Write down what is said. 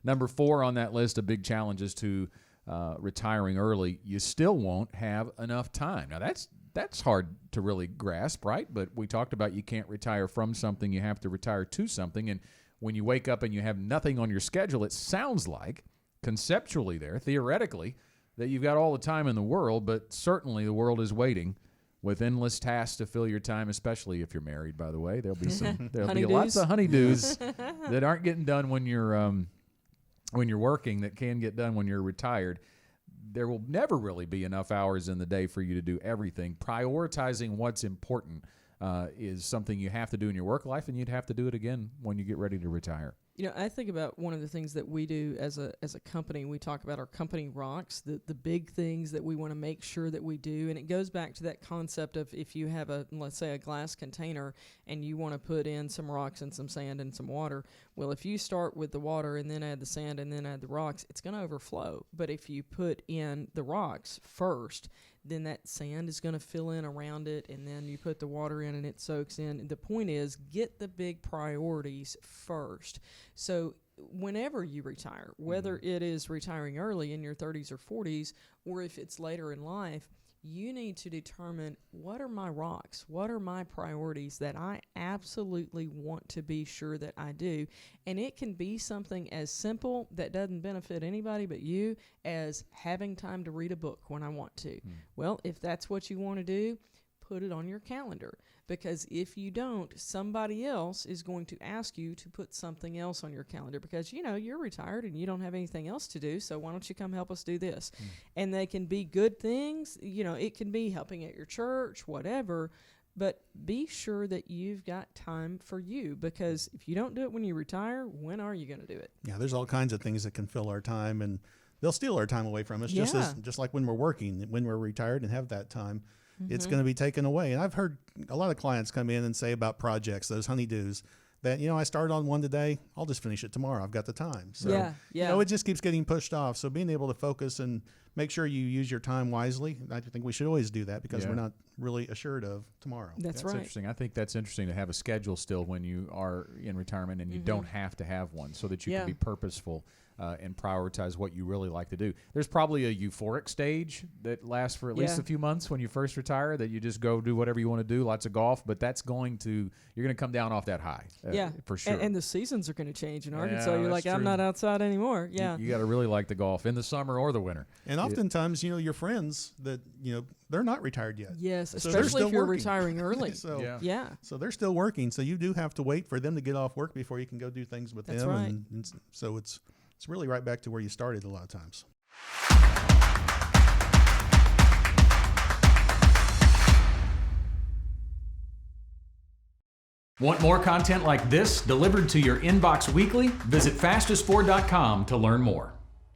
Number 4 on that list of big challenges to retiring early, you still won't have enough time. Now, that's hard to really grasp, right? But we talked about you can't retire from something. You have to retire to something. And when you wake up and you have nothing on your schedule, it sounds like, conceptually there, theoretically, that you've got all the time in the world, but certainly the world is waiting with endless tasks to fill your time, especially if you're married, by the way. There'll be lots of honeydews that aren't getting done when you're working that can get done when you're retired. There will never really be enough hours in the day for you to do everything. Prioritizing what's important is something you have to do in your work life, and you'd have to do it again when you get ready to retire. I think about one of the things that we do as a company. We talk about our company rocks, the big things that we want to make sure that we do. And it goes back to that concept of if you have let's say a glass container and you want to put in some rocks and some sand and some water. Well, if you start with the water and then add the sand and then add the rocks, it's going to overflow. But if you put in the rocks first, then that sand is going to fill in around it, and then you put the water in and it soaks in. The point is, get the big priorities first. So whenever you retire, whether it is retiring early in your 30s or 40s, or if it's later in life, you need to determine, what are my rocks? What are my priorities that I absolutely want to be sure that I do? And it can be something as simple that doesn't benefit anybody but you as having time to read a book when I want to. Well, if that's what you want to do, put it on your calendar, because if you don't, somebody else is going to ask you to put something else on your calendar because, you're retired and you don't have anything else to do, so why don't you come help us do this? And they can be good things. It can be helping at your church, whatever, but be sure that you've got time for you, because if you don't do it when you retire, when are you going to do it? Yeah, there's all kinds of things that can fill our time, and they'll steal our time away from us, just like when we're working, when we're retired and have that time. It's going to be taken away. And I've heard a lot of clients come in and say about projects, those honeydews, that, I started on one today, I'll just finish it tomorrow. I've got the time. So, it just keeps getting pushed off. So being able to focus and make sure you use your time wisely, I think we should always do that, because we're not really assured of tomorrow. That's right. Interesting. I think that's interesting to have a schedule still when you are in retirement, and you don't have to have one, so that you can be purposeful and prioritize what you really like to do. There's probably a euphoric stage that lasts for at least a few months when you first retire, that you just go do whatever you want to do, lots of golf, but you're going to come down off that high, for sure. And the seasons are going to change in Arkansas. You're like, I'm not outside anymore. Yeah. You got to really like the golf in the summer or the winter. And oftentimes, your friends that, they're not retired yet. Yes, so especially if you're retiring early. So they're still working. So you do have to wait for them to get off work before you can go do things with them. Right. And so it's really right back to where you started a lot of times. Want more content like this delivered to your inbox weekly? Visit fastest4.com to learn more.